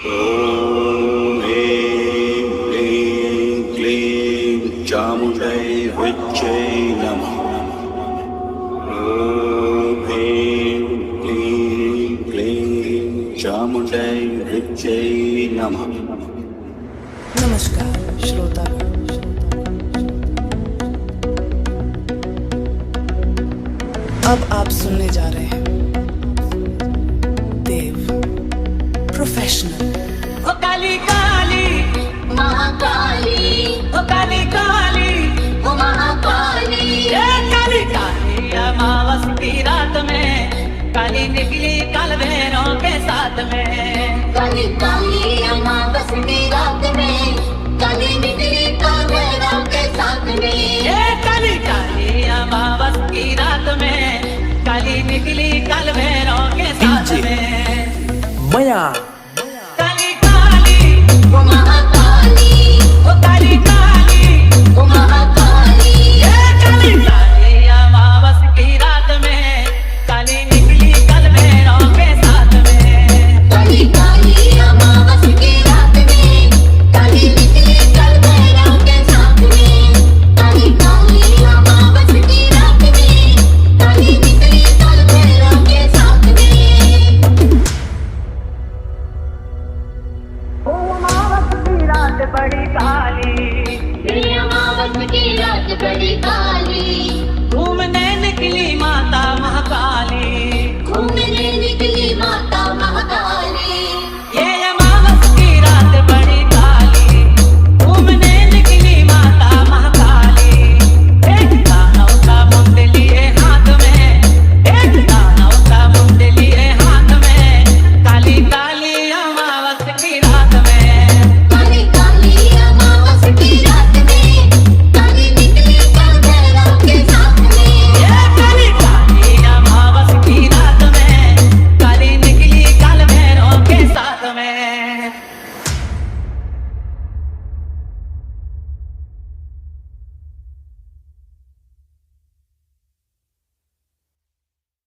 ॐ ह्रीं क्लीं क्लीं चामुण्डै विच्चै नमः। ॐ ह्रीं क्लीं क्लीं चामुण्डै विच्चै नमः। नमस्कार श्रोतागण, अब आप सुनने जा रहे हैं देव प्रोफेशनल। ओ काली काली महाकाली, ओ काली काली ओ महाकाली, ये काली काली अमावस की रात में काली निकली काल भैरव के साथ में। काली काली अमावस की रात में काली निकली काल भैरव के साथ में। ये काली काली अमावस की रात में काली निकली काल भैरव के साथ में। मया काली काली ओ महाकाली, ओ काली काली ओ महाकाली, ये काली काली अमावस की रात में काली निकली काल भैरव के साथ में। काली काली अमावस की रात में काली निकली काल भैरव के साथ में। काली काली अमावस की रात में काली निकली काल भैरव के साथ में। ओ अमावस की रात बड़ी काली, ये अमावस की रात बड़ी काली।